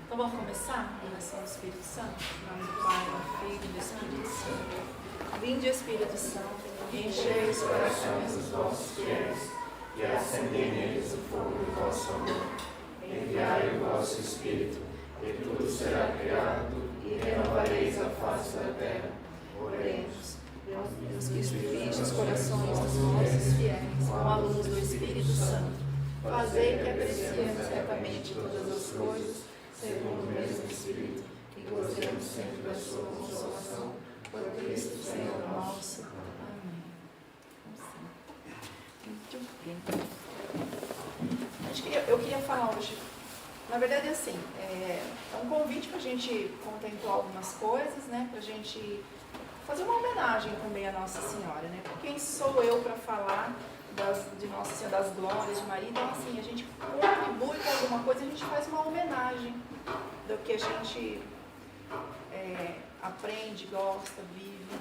Então vamos começar? A oração do Espírito Santo. Em nome do Pai, do Filho e do Espírito Santo. Vinde, Espírito Santo, enchei os corações dos vossos fiéis e acendei neles o fogo do vosso amor. Enviai o vosso Espírito, e tudo será criado, e renovareis a face da terra. Oremos. Deus que instruíste os corações dos vossos fiéis com a luz do Espírito Santo, fazei que apreciemos certamente todas as coisas, segundo o mesmo Espírito, e gozemos sempre da sua consolação, por Cristo Senhor nosso. Amém. Muito bem. Eu queria falar hoje, na verdade assim, é um convite para a gente contemplar algumas coisas, né, para a gente fazer uma homenagem também à Nossa Senhora, né? Quem sou eu para falar de Nossa Senhora, das glórias de Maria? Então, assim, a gente contribui com alguma coisa, a gente faz uma homenagem do que a gente aprende, gosta, vive.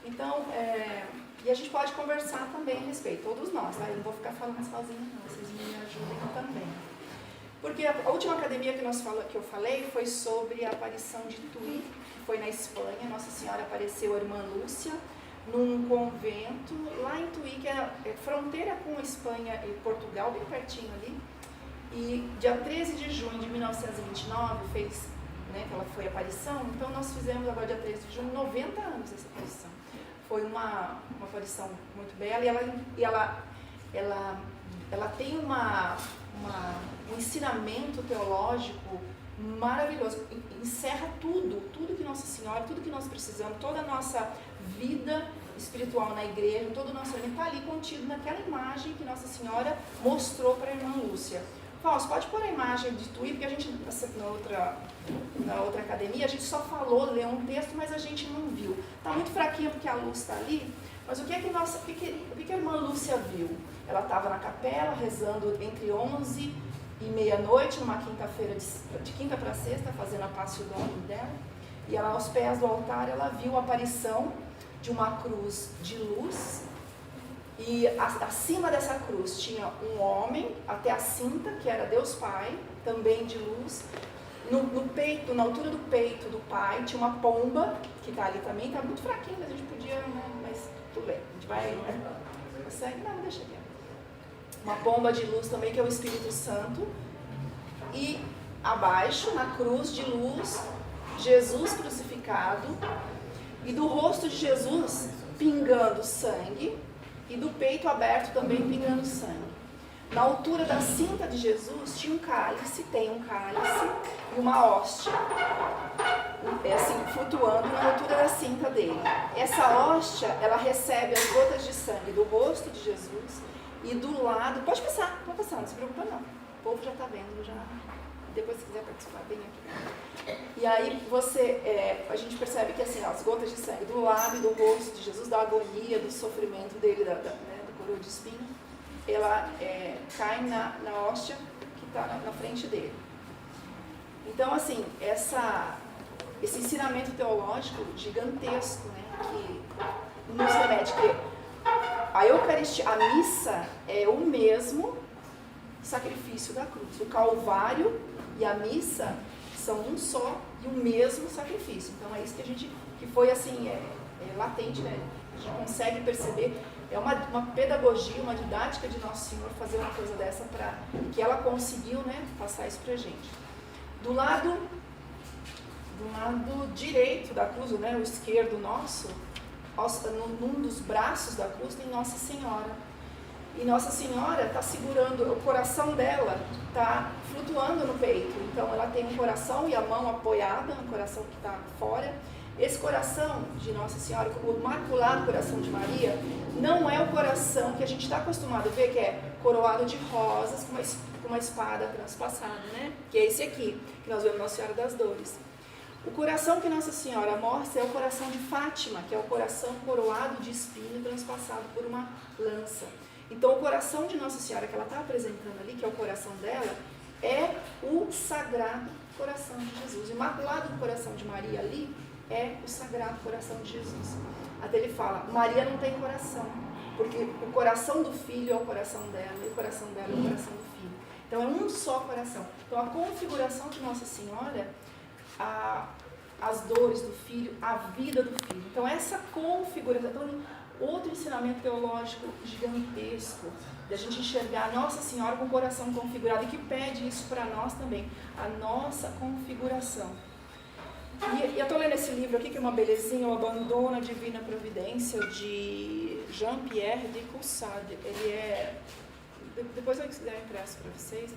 Então, e a gente pode conversar também a respeito, todos nós, tá? Eu não vou ficar falando sozinha, não, vocês me ajudem também. Porque a última academia que eu falei foi sobre a aparição de Tui, que foi na Espanha. Nossa Senhora apareceu a irmã Lúcia num convento lá em Tui, que é fronteira com Espanha e Portugal, bem pertinho ali. E dia 13 de junho de 1929 fez, né, que ela foi a aparição. Então nós fizemos agora dia 13 de junho 90 anos essa aparição. Foi uma aparição muito bela e ela tem um ensinamento teológico maravilhoso, encerra tudo que Nossa Senhora, tudo que nós precisamos, toda a nossa vida espiritual na igreja, todo o nosso elemento está ali contido naquela imagem que Nossa Senhora mostrou para a irmã Lúcia. Fausto, pode pôr a imagem de Tui, porque a gente, na outra academia, a gente só falou, leu um texto, mas a gente não viu. Está muito fraquinho porque a luz está ali, mas o que a irmã Lúcia viu? Ela estava na capela, rezando entre 11 e meia-noite, numa quinta-feira, de quinta para sexta, fazendo a Passio Domini dela. E ela, aos pés do altar, ela viu a aparição de uma cruz de luz. E acima dessa cruz tinha um homem, até a cinta, que era Deus Pai, também de luz. No peito, na altura do peito do Pai, tinha uma pomba, que está ali também, está muito fraquinho, a gente podia, né, mas tudo bem, a gente vai... Não, deixa aqui. Uma pomba de luz também, que é o Espírito Santo. E abaixo, na cruz de luz, Jesus crucificado. E do rosto de Jesus pingando sangue. E do peito aberto também pingando sangue. Na altura da cinta de Jesus tinha um cálice, tem um cálice e uma hóstia. Assim, flutuando na altura da cinta dele. Essa hóstia, ela recebe as gotas de sangue do rosto de Jesus. E do lado, pode passar, não se preocupa não. O povo já está vendo, já. Depois se quiser participar, bem aqui. E aí a gente percebe que assim, as gotas de sangue do lado e do rosto de Jesus, da agonia, do sofrimento dele, do coroa de espinho, ela cai na hóstia que está na frente dele. Então, assim, esse ensinamento teológico gigantesco, né, que nos remete que a Eucaristia, a missa é o mesmo sacrifício da cruz. O Calvário e a missa são um só e o mesmo sacrifício. Então é isso que foi assim, latente, né? A gente consegue perceber, é uma pedagogia, uma didática de Nosso Senhor fazer uma coisa dessa que ela conseguiu, né, passar isso pra gente. Do lado direito da cruz, né, o esquerdo nosso, num dos braços da cruz tem Nossa Senhora. E Nossa Senhora está segurando, o coração dela está flutuando no peito. Então ela tem um coração e a mão apoiada no coração que está fora. Esse coração de Nossa Senhora, o Imaculado Coração de Maria, não é o coração que a gente está acostumado a ver, que é coroado de rosas com uma espada transpassada, né? Que é esse aqui, que nós vemos Nossa Senhora das Dores. O coração que Nossa Senhora mostra é o coração de Fátima, que é o coração coroado de espinho transpassado por uma lança. Então o coração de Nossa Senhora que ela está apresentando ali, que é o coração dela, é o Sagrado Coração de Jesus. O Imaculado Coração de Maria ali é o Sagrado Coração de Jesus. Até ele fala, Maria não tem coração, porque o coração do filho é o coração dela, e o coração dela é o coração do filho. Então é um só coração. Então a configuração de Nossa Senhora, as dores do filho, a vida do filho. Então essa configuração, então, outro ensinamento teológico gigantesco, da gente enxergar Nossa Senhora com o coração configurado, e que pede isso para nós também, a nossa configuração. E eu estou lendo esse livro aqui, que é uma belezinha, O Abandono à Divina Providência, de Jean-Pierre de Caussade. Ele é, depois eu der impresso para vocês,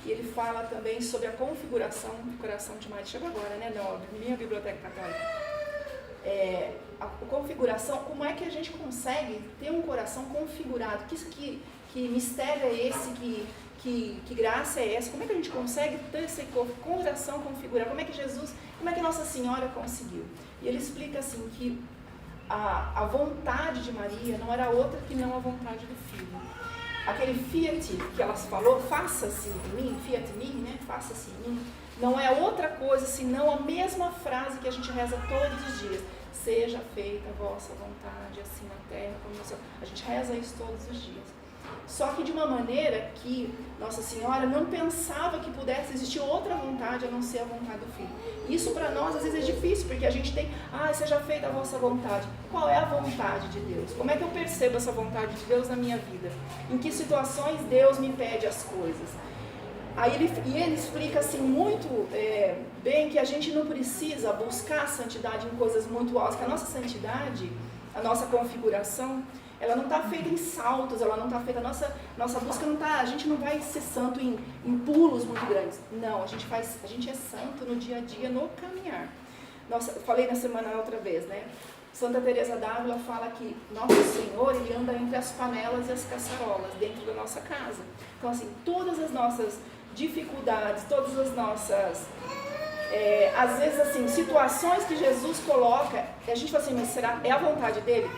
e ele fala também sobre a configuração do coração de Maria. Chegou agora, né? Na minha biblioteca católica. A configuração, como é que a gente consegue ter um coração configurado? Que mistério é esse? Que graça é essa? Como é que a gente consegue ter esse coração configurado? Como é que Nossa Senhora conseguiu? E ele explica assim que a vontade de Maria não era outra que não a vontade do Filho. Aquele fiat que ela falou, faça-se em mim, fiat mi, né? Faça-se em mim, não é outra coisa senão a mesma frase que a gente reza todos os dias. Seja feita a vossa vontade, assim na terra como no céu. A gente reza isso todos os dias. Só que de uma maneira que Nossa Senhora não pensava que pudesse existir outra vontade a não ser a vontade do Filho. Isso para nós às vezes é difícil, porque a gente tem, seja feita a vossa vontade. Qual é a vontade de Deus? Como é que eu percebo essa vontade de Deus na minha vida? Em que situações Deus me pede as coisas? Aí ele explica assim muito bem que a gente não precisa buscar a santidade em coisas muito altas, que a nossa santidade, a nossa configuração, ela não está feita em saltos, ela não está feita, nossa busca não está, a gente não vai ser santo em pulos muito grandes. Não, a gente é santo no dia a dia, no caminhar. Eu falei na semana outra vez, né? Santa Teresa d'Ávila fala que Nosso Senhor, ele anda entre as panelas e as caçarolas dentro da nossa casa. Então assim, todas as nossas dificuldades, todas as nossas, às vezes assim, situações que Jesus coloca, a gente fala assim, mas será é a vontade dele?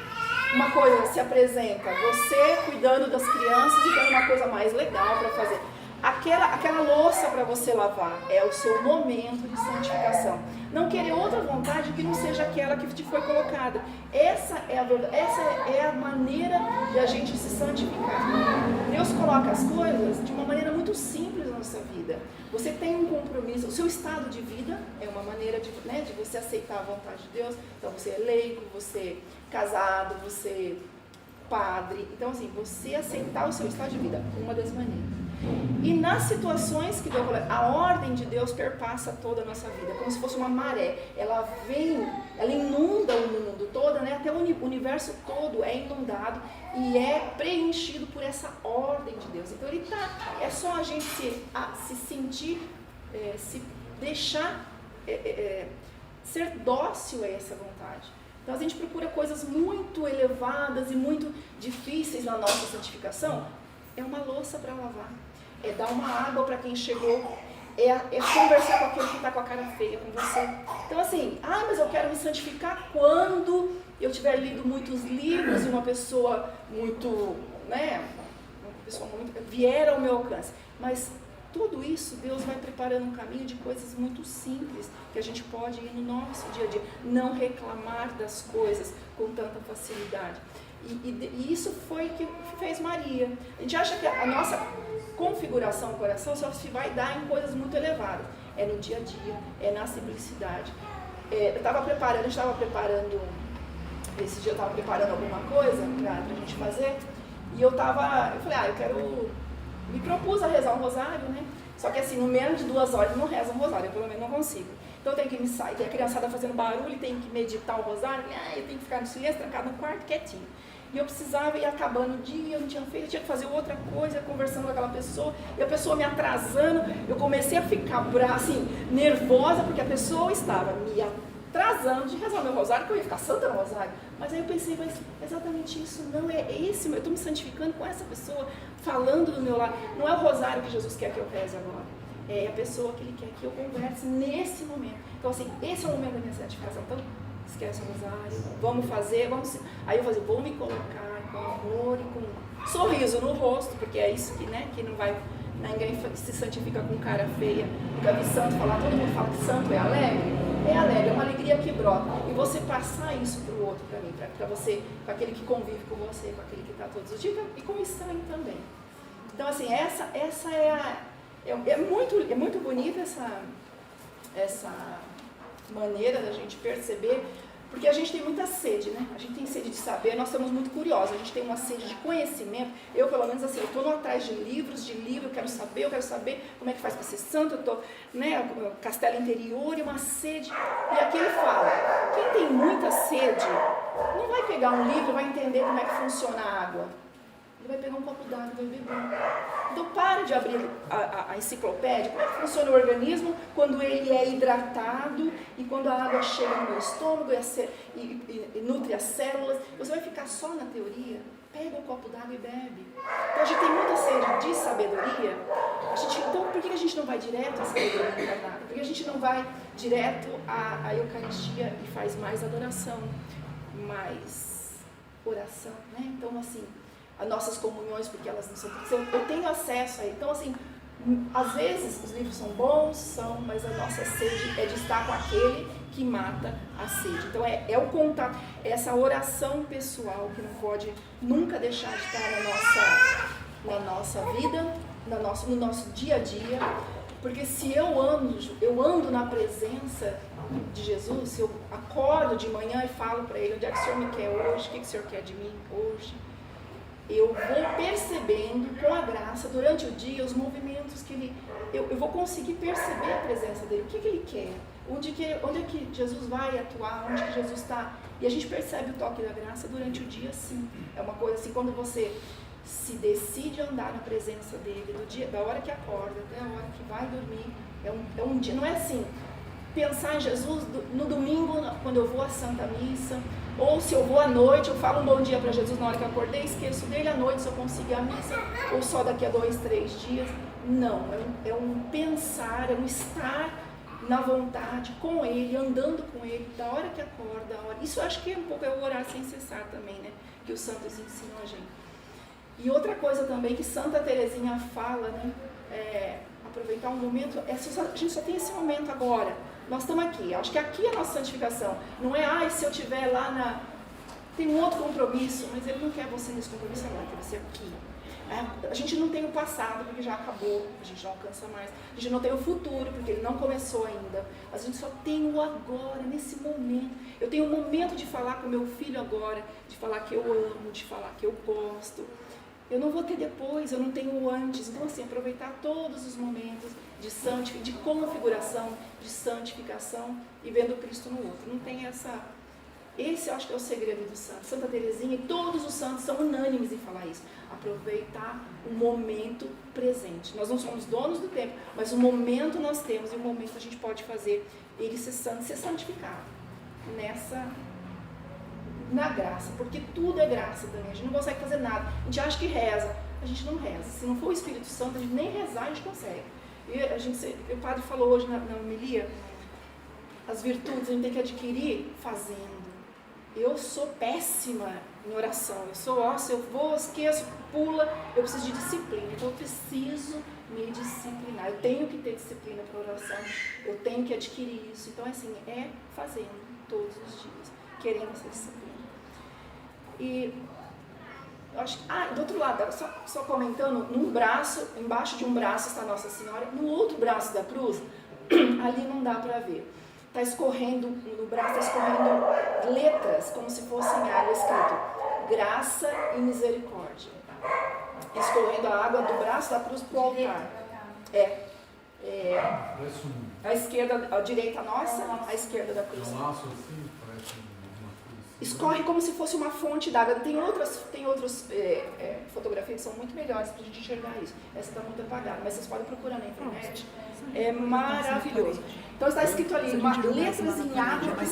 Uma coisa se apresenta, você cuidando das crianças e tendo uma coisa mais legal para fazer. Aquela louça para você lavar é o seu momento de santificação. Não querer outra vontade que não seja aquela que te foi colocada. Essa é a maneira de a gente se santificar. Deus coloca as coisas de uma maneira muito simples na nossa vida. Você tem um compromisso, o seu estado de vida é uma maneira de você aceitar a vontade de Deus. Então você é leigo, você é casado, você é padre. Então assim, você aceitar o seu estado de vida, uma das maneiras. E nas situações que Deus, a ordem de Deus perpassa toda a nossa vida, como se fosse uma maré. Ela inunda o mundo todo, né? Até o universo todo é inundado e é preenchido por essa ordem de Deus. Então é só a gente se sentir, se deixar ser dócil a essa vontade. Então a gente procura coisas muito elevadas e muito difíceis na nossa santificação. É uma louça para lavar, é dar uma água para quem chegou, é conversar com aquele que está com a cara feia com você. Então assim, mas eu quero me santificar quando eu tiver lido muitos livros e uma pessoa muito, vier ao meu alcance. Mas tudo isso, Deus vai preparando um caminho de coisas muito simples, que a gente pode ir no nosso dia a dia, não reclamar das coisas com tanta facilidade. E isso foi o que fez Maria. A gente acha que a nossa configuração do coração só se vai dar em coisas muito elevadas. É no dia a dia, é na simplicidade. A gente estava preparando, esse dia eu estava preparando alguma coisa para a gente fazer, e eu falei, me propus a rezar um rosário, né? Só que assim, no menos de 2 horas eu não rezo um rosário, eu pelo menos não consigo. Então eu tenho que me sair, tem a criançada fazendo barulho, tem que meditar o rosário, eu tenho que ficar no silêncio, trancado no quarto, quietinho. E eu precisava ir acabando o dia, eu não tinha feito, eu tinha que fazer outra coisa, conversando com aquela pessoa, e a pessoa me atrasando, eu comecei a ficar assim, nervosa, porque a pessoa estava me atrasando de rezar o meu rosário, que eu ia ficar santa no rosário. Mas aí eu pensei, mas exatamente isso, não é esse, eu estou me santificando com essa pessoa, falando do meu lado. Não é o rosário que Jesus quer que eu reze agora, é a pessoa que Ele quer que eu converse nesse momento. Então assim, esse é o momento da minha santificação. Então, esquece o rosário, vamos fazer, Aí eu vou me colocar com amor e com sorriso no rosto, porque é isso que não vai, ninguém se santifica com cara feia. Nunca vi santo falar, todo mundo fala que santo é alegre, é uma alegria que brota. E você passar isso para o outro, para mim, para você, para aquele que convive com você, para aquele que está todos os dias, e com o estranho também. Então assim, essa é É muito bonita essa maneira da gente perceber, porque a gente tem muita sede, né? A gente tem sede de saber, nós estamos muito curiosos, a gente tem uma sede de conhecimento. Eu, pelo menos assim, eu estou atrás de livros, eu quero saber como é que faz para ser santo, eu estou, né, castelo interior e uma sede. E aqui ele fala, quem tem muita sede, não vai pegar um livro e vai entender como é que funciona a água. Ele vai pegar um copo d'água e vai beber. Então para de abrir a enciclopédia, como é que funciona o organismo quando ele é hidratado e quando a água chega no meu estômago e nutre as células. Você vai ficar só na teoria? Pega um copo d'água e bebe. Então a gente tem muita sede de sabedoria. Então por que a gente não vai direto à sabedoria encarnada? Por que a gente não vai direto à Eucaristia e faz mais adoração, mais oração, né? Então assim, as nossas comunhões, porque elas não são... Eu tenho acesso a ele. Então, assim, às vezes os livros são bons, mas a nossa sede é de estar com aquele que mata a sede. Então, é o contato, é essa oração pessoal que não pode nunca deixar de estar na nossa vida, no nosso dia a dia. Porque se eu ando na presença de Jesus, se eu acordo de manhã e falo para ele, onde é que o Senhor me quer hoje, o que o Senhor quer de mim hoje, eu vou percebendo com a graça durante o dia os movimentos que ele... Eu vou conseguir perceber a presença dele, o que ele quer, onde é que Jesus vai atuar, onde que Jesus está. E a gente percebe o toque da graça durante o dia, sim. É uma coisa assim, quando você se decide andar na presença dele, da hora que acorda até a hora que vai dormir, é um dia, não é assim, pensar em Jesus no domingo, quando eu vou à Santa Missa, ou se eu vou à noite, eu falo um bom dia para Jesus na hora que eu acordei, esqueço dele à noite se eu conseguir a missa, ou só daqui a 2, 3 dias. Não, é um pensar, é um estar na vontade com ele, andando com ele, da hora que acorda, da hora. Isso eu acho que é um pouco o orar sem cessar também, né? Que os santos ensinam a gente. E outra coisa também que Santa Teresinha fala, né? Aproveitar um momento, a gente só tem esse momento agora. Nós estamos aqui, acho que aqui é a nossa santificação. Não é, se eu estiver lá tem um outro compromisso, mas ele não quer você nesse compromisso agora, quer você aqui. A gente não tem o passado, porque já acabou, a gente não alcança mais. A gente não tem o futuro, porque ele não começou ainda. A gente só tem o agora, nesse momento. Eu tenho um momento de falar com meu filho agora, de falar que eu amo, de falar que eu gosto. Eu não vou ter depois, eu não tenho o antes. Então, assim, aproveitar todos os momentos de configuração, de santificação e vendo Cristo no outro. Não tem Esse eu acho que é o segredo do santo. Santa Teresinha e todos os santos são unânimes em falar isso. Aproveitar o momento presente. Nós não somos donos do tempo, mas o momento nós temos e o momento a gente pode fazer ele ser santo, ser santificado. Na graça, porque tudo é graça também. A gente não consegue fazer nada. A gente acha que reza, a gente não reza. Se não for o Espírito Santo, a gente nem rezar a gente consegue. E o padre falou hoje na homilia, as virtudes a gente tem que adquirir fazendo. Eu sou péssima em oração. Se eu vou, esqueço, pula, eu preciso de disciplina. Então eu preciso me disciplinar. Eu tenho que ter disciplina para oração. Eu tenho que adquirir isso. Então assim, é fazendo todos os dias, querendo essa disciplina. E eu acho que, do outro lado, só comentando, embaixo de um braço está Nossa Senhora, no outro braço da cruz, ali não dá para ver. Está escorrendo, no braço está escorrendo letras, como se fossem água, escrito graça e misericórdia. Escorrendo a água do braço da cruz para o altar. A esquerda, a direita nossa, a esquerda da cruz. Escorre como se fosse uma fonte d'água. Tem outras fotografias que são muito melhores para a gente enxergar isso. Essa está muito apagada, mas vocês podem procurar na internet. É maravilhoso. Então está escrito ali, letras em água que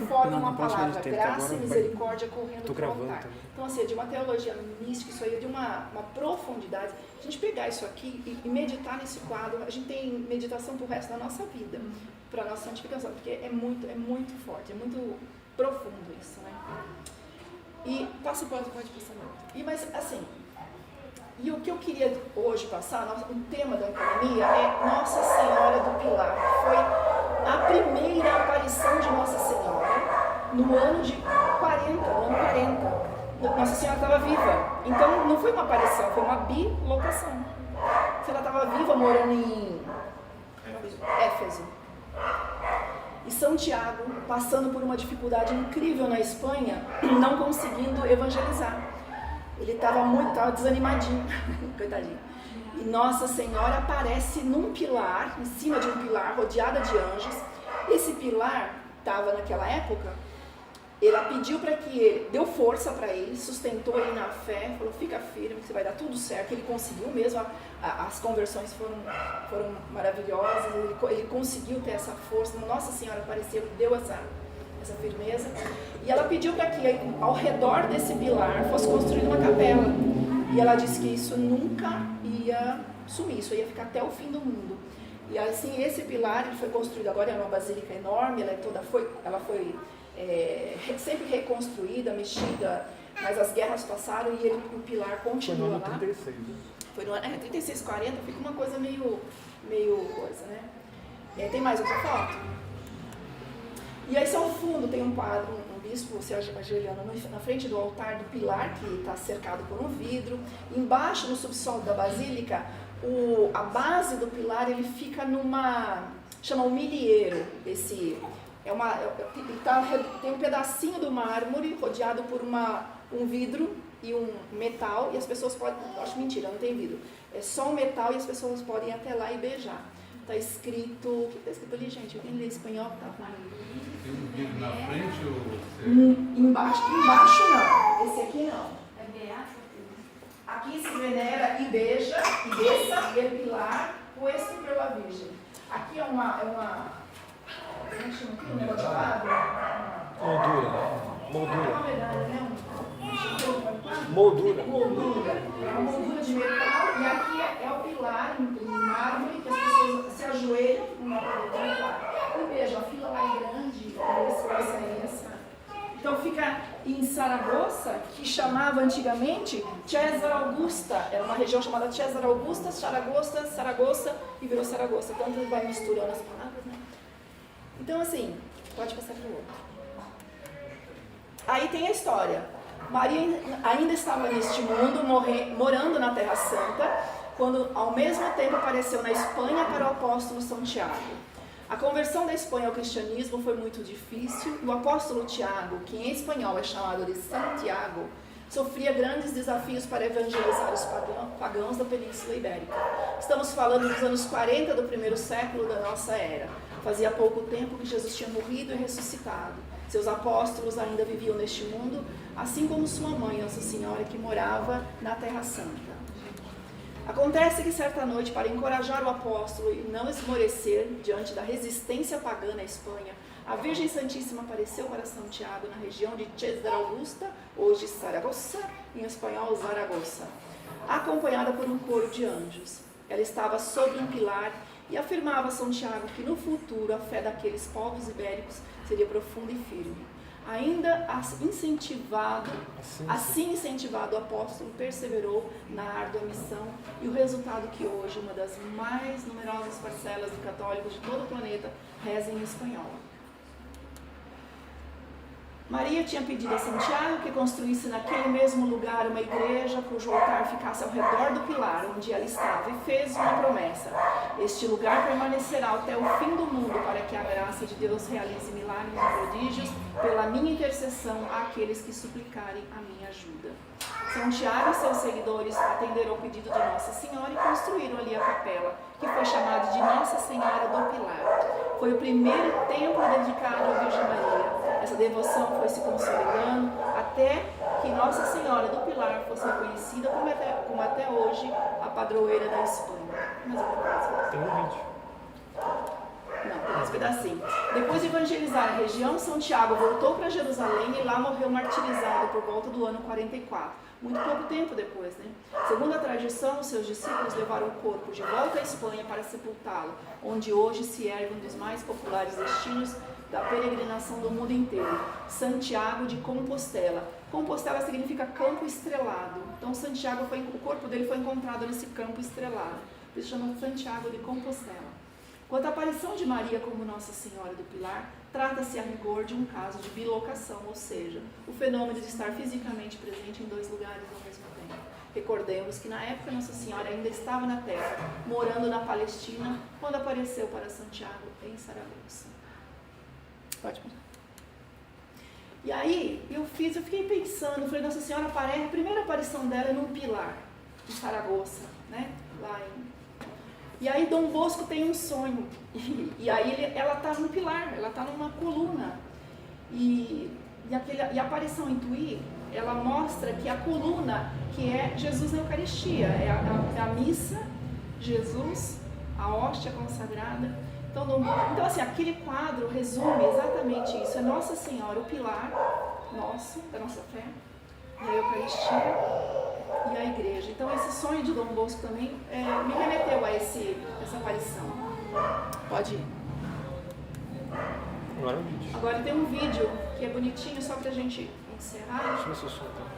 formam uma palavra, graça e misericórdia correndo para o altar. Então assim, é de uma teologia mística, isso aí é de uma profundidade. A gente pegar isso aqui e meditar nesse quadro, a gente tem meditação para o resto da nossa vida, para a nossa santificação, porque é muito forte, é muito profundo isso, né? E pode passar não. Mas assim, e o que eu queria hoje passar, o tema da academia é Nossa Senhora do Pilar. Foi a primeira aparição de Nossa Senhora no ano 40. Nossa Senhora estava viva. Então não foi uma aparição, foi uma bilocação. que ela estava viva morando em Éfeso. E São Tiago, passando por uma dificuldade incrível na Espanha, não conseguindo evangelizar. Ele estava desanimadinho, coitadinho. E Nossa Senhora aparece num pilar, em cima de um pilar, rodeada de anjos. Esse pilar estava naquela época, ela pediu para que ele, deu força para ele, sustentou ele na fé, falou, fica firme, que você vai dar tudo certo. Ele conseguiu mesmo, as conversões foram maravilhosas, ele conseguiu ter essa força. Nossa Senhora apareceu, deu essa firmeza. E ela pediu para que ao redor desse pilar fosse construída uma capela. E ela disse que isso nunca ia sumir, isso ia ficar até o fim do mundo. E assim, esse pilar ele foi construído, agora é uma basílica enorme, ela foi sempre reconstruída, mexida, mas as guerras passaram e o pilar continua lá. Foi no ano 36, né? Foi no ano 36, 40, fica uma coisa meio coisa, né? Tem mais outra foto? E aí, ao fundo, tem um quadro, um bispo se ajoelhando na frente do altar do pilar, que está cercado por um vidro. Embaixo, no subsolo da basílica, a base do pilar ele fica chama humilheiro. Tem um pedacinho do mármore rodeado por um vidro e um metal, e as pessoas podem, acho mentira, não tem vidro, é só um metal e as pessoas podem ir até lá e beijar. Está escrito, o que está escrito ali, gente? Alguém lê espanhol? Tem um vidro na frente ou... Embaixo não, esse aqui não. Aqui se venera e beija, e besa el pilar puesto pela Virgem. Aqui é uma como é que chama aqui? Um negócio de água? Moldura. É uma medalha, né? Moldura. É uma moldura de metal, e aqui é o pilar em mármore, que as pessoas se ajoelham numa parede de pilar. E beijam, a fila lá é grande, essa. Então fica em Saragossa, que chamava antigamente César Augusta, era uma região chamada César Augusta, Saragossa e virou Saragossa. Tanto vai misturando as palavras, né? Então assim, pode passar para o outro. Aí tem a história. Maria ainda estava neste mundo, morando na Terra Santa, quando ao mesmo tempo apareceu na Espanha para o apóstolo São Tiago. A conversão da Espanha ao cristianismo foi muito difícil e o apóstolo Tiago, que em espanhol é chamado de Santiago, sofria grandes desafios para evangelizar os pagãos da Península Ibérica. Estamos falando dos anos 40 do primeiro século da nossa era. Fazia pouco tempo que Jesus tinha morrido e ressuscitado. Seus apóstolos ainda viviam neste mundo, assim como sua mãe, Nossa Senhora, que morava na Terra Santa. Acontece que certa noite, para encorajar o apóstolo e não esmorecer diante da resistência pagã na Espanha, a Virgem Santíssima apareceu para São Tiago na região de César Augusta, hoje Saragossa, em espanhol Zaragoza, acompanhada por um coro de anjos. Ela estava sobre um pilar e afirmava a São Tiago que no futuro a fé daqueles povos ibéricos seria profunda e firme. Ainda assim incentivado, o apóstolo perseverou na árdua missão e o resultado que hoje uma das mais numerosas parcelas de católicos de todo o planeta reza em espanhol. Maria tinha pedido a São Tiago que construísse naquele mesmo lugar uma igreja cujo altar ficasse ao redor do pilar onde ela estava, e fez uma promessa: este lugar permanecerá até o fim do mundo, para que a graça de Deus realize milagres e prodígios pela minha intercessão àqueles que suplicarem a minha ajuda. São Tiago e seus seguidores atenderam ao pedido de Nossa Senhora e construíram ali a capela, que foi chamada de Nossa Senhora do Pilar. Foi o primeiro templo dedicado à Virgem Maria. Essa devoção foi se consolidando até que Nossa Senhora do Pilar fosse reconhecida como até hoje a padroeira da Espanha. Mais alguma coisa? Tem um vídeo. Não, tem mais pedacinho. Depois de evangelizar a região, São Tiago voltou para Jerusalém e lá morreu martirizado por volta do ano 44. Muito pouco tempo depois, né? Segundo a tradição, seus discípulos levaram o corpo de volta à Espanha para sepultá-lo, onde hoje se ergue um dos mais populares destinos da peregrinação do mundo inteiro, Santiago de Compostela. Compostela significa campo estrelado. Então, o corpo dele foi encontrado nesse campo estrelado. Por isso chama Santiago de Compostela. Quanto à aparição de Maria como Nossa Senhora do Pilar, trata-se a rigor de um caso de bilocação, ou seja, o fenômeno de estar fisicamente presente em dois lugares ao mesmo tempo. Recordemos que na época Nossa Senhora ainda estava na terra, morando na Palestina, quando apareceu para Santiago em Saragoça. Pode passar. E aí eu fiquei pensando, falei, Nossa Senhora aparece, a primeira aparição dela é num pilar, em Saragoça, né? E aí Dom Bosco tem um sonho, e aí ela está no pilar, ela está numa coluna, e a aparição em Tuí, ela mostra que a coluna, que é Jesus na Eucaristia, é a missa, Jesus, a hóstia consagrada. Então assim, aquele quadro resume exatamente isso, é Nossa Senhora, o pilar nosso, da nossa fé, a Eucaristia e a igreja. Então esse sonho de Dom Bosco também me remeteu a essa aparição. Pode ir. Agora tem um vídeo que é bonitinho, só pra gente encerrar. Deixa eu ver se eu solto.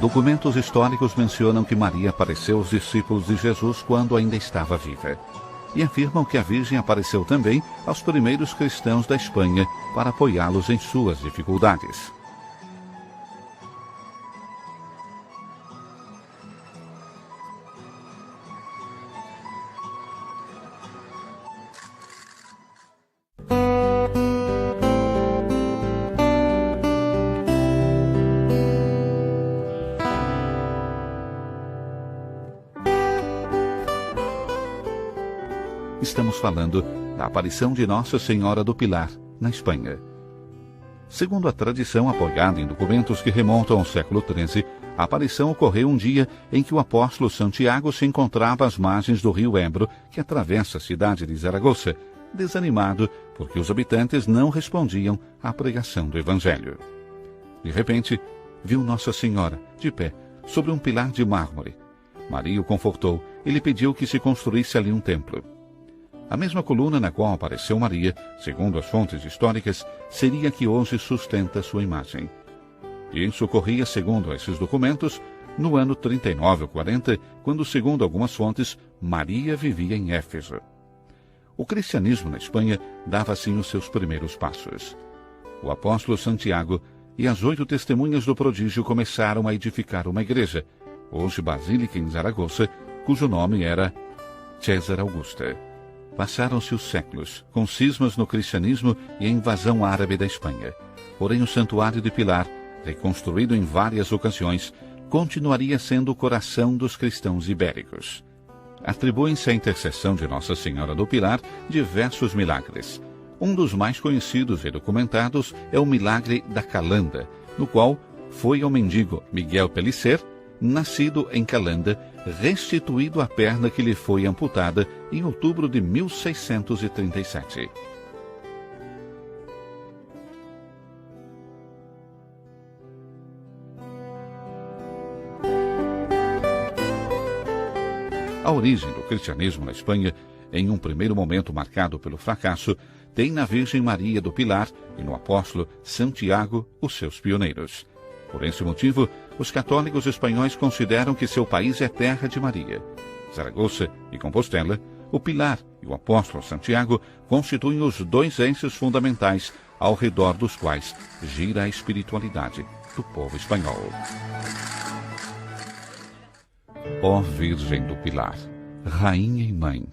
Documentos históricos mencionam que Maria apareceu aos discípulos de Jesus quando ainda estava viva. E afirmam que a Virgem apareceu também aos primeiros cristãos da Espanha para apoiá-los em suas dificuldades. Estamos falando da aparição de Nossa Senhora do Pilar, na Espanha. Segundo a tradição apoiada em documentos que remontam ao século XIII, a aparição ocorreu um dia em que o apóstolo Santiago se encontrava às margens do rio Ebro, que atravessa a cidade de Zaragoza, desanimado porque os habitantes não respondiam à pregação do Evangelho. De repente, viu Nossa Senhora, de pé, sobre um pilar de mármore. Maria o confortou e lhe pediu que se construísse ali um templo. A mesma coluna na qual apareceu Maria, segundo as fontes históricas, seria a que hoje sustenta sua imagem. E isso ocorria, segundo esses documentos, no ano 39 ou 40, quando, segundo algumas fontes, Maria vivia em Éfeso. O cristianismo na Espanha dava assim os seus primeiros passos. O apóstolo Santiago e as 8 testemunhas do prodígio começaram a edificar uma igreja, hoje basílica em Zaragoza, cujo nome era César Augusta. Passaram-se os séculos, com cismas no cristianismo e a invasão árabe da Espanha. Porém, o Santuário de Pilar, reconstruído em várias ocasiões, continuaria sendo o coração dos cristãos ibéricos. Atribuem-se à intercessão de Nossa Senhora do Pilar diversos milagres. Um dos mais conhecidos e documentados é o milagre da Calanda, no qual foi ao mendigo Miguel Pellicer, nascido em Calanda, restituído a perna que lhe foi amputada em outubro de 1637. A origem do cristianismo na Espanha, em um primeiro momento marcado pelo fracasso, tem na Virgem Maria do Pilar e no apóstolo Santiago os seus pioneiros. Por esse motivo, os católicos espanhóis consideram que seu país é terra de Maria. Zaragoza e Compostela, o Pilar e o apóstolo Santiago constituem os 2 eixos fundamentais ao redor dos quais gira a espiritualidade do povo espanhol. Ó Virgem do Pilar, Rainha e Mãe,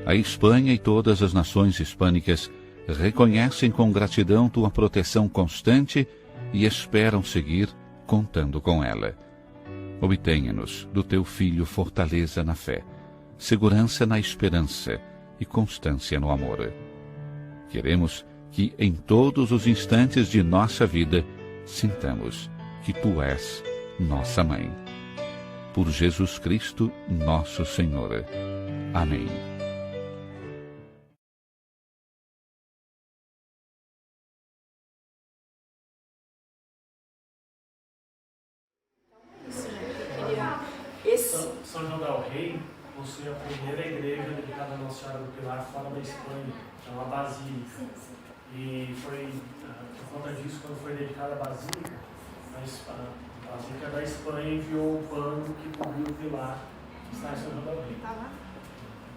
a Espanha e todas as nações hispânicas reconhecem com gratidão tua proteção constante e esperam seguir contando com ela. Obtenha-nos do teu Filho fortaleza na fé, segurança na esperança e constância no amor. Queremos que em todos os instantes de nossa vida sintamos que tu és nossa Mãe. Por Jesus Cristo, nosso Senhor. Amém. São João del Rei possui a primeira igreja dedicada a Nossa Senhora do Pilar fora da Espanha, é uma basílica. E foi, por conta disso, quando foi dedicada a basílica, a Basílica da Espanha enviou um pano que cobriu o pilar que está em São João del Rei. Tá lá.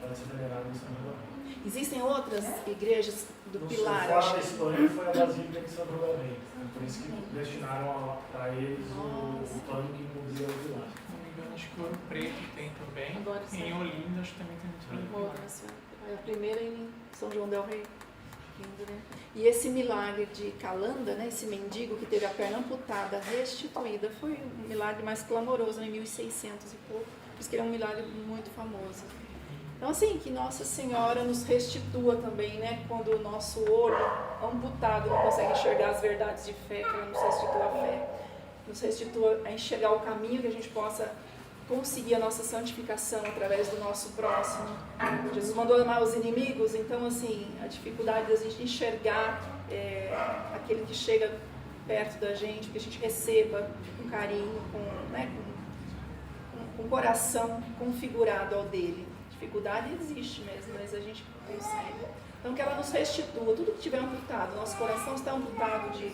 Pode ser venerado em São João del Rei. Existem outras igrejas do No Pilar? fora acho da que- Espanha foi a Basílica de São João del Rei. Por isso que destinaram para eles o pano que cobria o pilar. Se não me engano, acho que Ouro Preto tem também. Agora Em sim. Olinda, acho que também tem muito pilar. Outras. A primeira em São João del Rei. Lindo, né? E esse milagre de Calanda, né, esse mendigo que teve a perna amputada, restituída, foi um milagre mais clamoroso, em 1600 e pouco. Por isso que ele é um milagre muito famoso. Então, assim, que Nossa Senhora nos restitua também, né? Quando o nosso olho amputado não consegue enxergar as verdades de fé, que ela nos restitua a fé, nos restitua a enxergar o caminho, que a gente possa conseguir a nossa santificação através do nosso próximo. Jesus mandou amar os inimigos, então, assim, a dificuldade da gente enxergar aquele que chega perto da gente, que a gente receba com carinho, com o coração configurado ao dele. Dificuldade existe mesmo, mas a gente consegue. Então, que ela nos restitua tudo que tiver amputado. Nosso coração está amputado de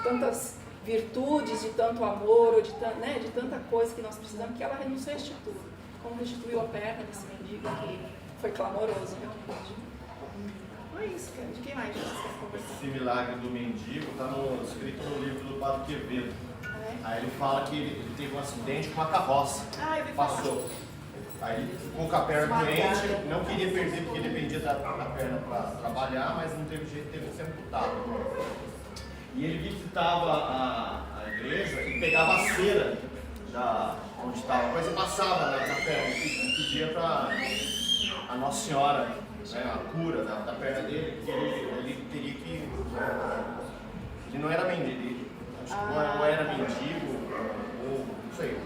tantas virtudes, de tanto amor, ou de tanta coisa que nós precisamos, que ela nos restitua. Como restituiu a perna desse mendigo que foi clamoroso, realmente. Não é isso, cara. De quem mais vocês querem conversar? Esse milagre do mendigo está escrito no livro do Padre Quevedo. Aí ele fala que ele teve um acidente com a carroça. Eu vi falar. Passou. Aí ele ficou com a perna doente, não queria perder porque dependia da perna para trabalhar, mas não teve jeito, teve que ser amputado. E ele visitava a igreja e pegava a cera onde estava, depois ele passava na perna e pedia para a Nossa Senhora, né, a cura da perna dele, porque ele teria que. Ele não era mendigo, ou era mendigo, ou não sei.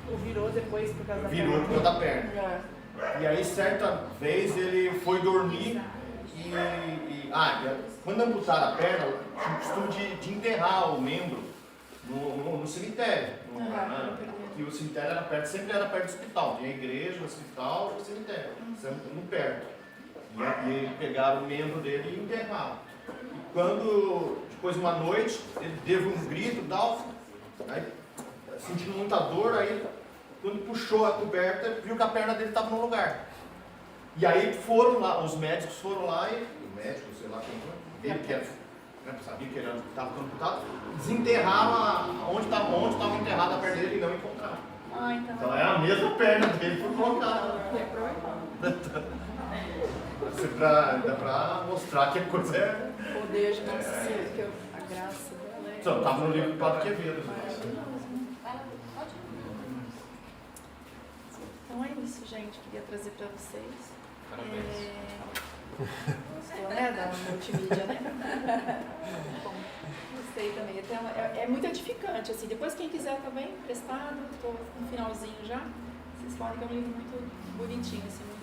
Ou virou depois por causa da Virou perna. por causa da perna. E aí, certa vez, ele foi dormir quando amputaram a perna, tinha o costume de enterrar o membro no cemitério. Que o cemitério sempre era perto do hospital. Tinha a igreja, o hospital e o cemitério, sempre muito perto. E aí pegaram o membro dele e enterraram. E quando, depois de uma noite, ele teve um grito, aí, sentindo muita dor, aí quando puxou a coberta, viu que a perna dele estava no lugar. E aí foram lá, os médicos foram lá e o médico, sei lá quem foi, ele que sabia que ele estava amputado, desenterraram onde estava enterrada a perna dele e não encontraram. Então é a mesma perna dele foi colocada. Dá para mostrar que a coisa é. O poder de Nossa Senhora, que a graça dela Então, estava no livro do Padre Quevedo. Então é isso, gente. Queria trazer para vocês. Parabéns. Gostou, né? Da multimídia, né? Bom, gostei também. É muito edificante, assim. Depois, quem quiser também, emprestado, estou no finalzinho já. Vocês podem que é um livro muito bonitinho, assim, muito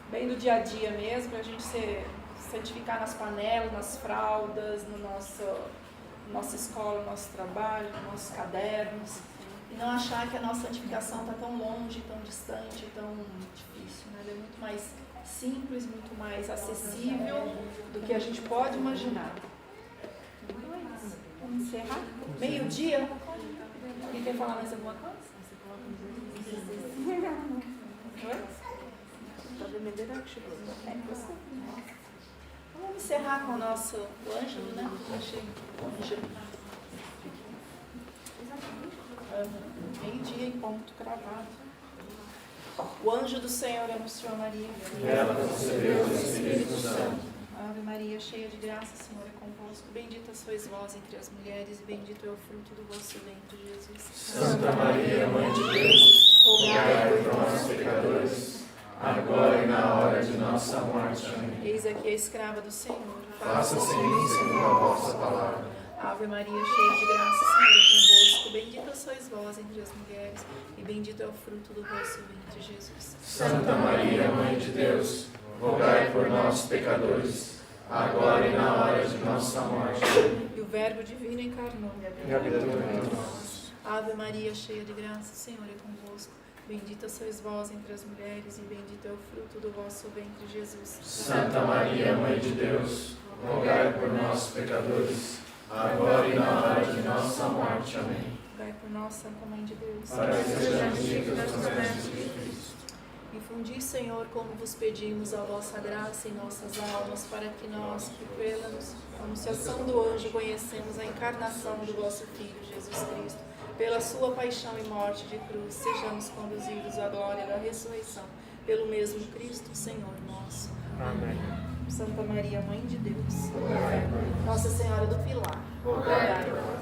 bem do dia a dia mesmo, para a gente se santificar nas panelas, nas fraldas, nossa escola, no nosso trabalho, nos nossos cadernos. E não achar que a nossa santificação está tão longe, tão distante, tão difícil, né? Ela é muito mais simples, muito mais acessível do que a gente pode imaginar. Então é isso. Vamos encerrar? Meio-dia? Alguém quer falar mais alguma coisa? Oi? Vamos encerrar com o nosso Ângelo, né? Ângelo. Meio-dia em ponto cravado. O anjo do Senhor anunciou a Maria. Ela concebeu o Espírito Santo. Ave Maria, cheia de graça, o Senhor é convosco. Bendita sois vós entre as mulheres, e bendito é o fruto do vosso ventre, Jesus. Santa Maria, Mãe de Deus, rogai por nós, pecadores, agora e na hora de nossa morte. Amém. Eis aqui a escrava do Senhor. Faça-se em mim segundo a vossa palavra. Ave Maria, cheia de graça, o Senhor é convosco. Bendita sois vós entre as mulheres, e bendito é o fruto do vosso ventre, Jesus. Santa Maria, Mãe de Deus, rogai por nós, pecadores, agora e na hora de nossa morte. E o Verbo divino encarnou. E habitou entre nós. Ave Maria, cheia de graça, o Senhor é convosco. Bendita sois vós entre as mulheres, e bendito é o fruto do vosso ventre, Jesus. Santa Maria, Mãe de Deus, rogai por nós, pecadores, agora e na hora de nossa morte. Amém. Rogai por nós, Santa Mãe de Deus. Para que sejamos dignos das promessas de Cristo. Infundi, Senhor, como vos pedimos, a vossa graça em nossas almas, para que nós, que pela anunciação do anjo, conhecemos a encarnação do vosso Filho, Jesus Cristo, pela sua paixão e morte de cruz, sejamos conduzidos à glória da ressurreição, pelo mesmo Cristo, Senhor nosso. Amém. Santa Maria, Mãe de Deus, Nossa Senhora do Pilar, Rogai por nós.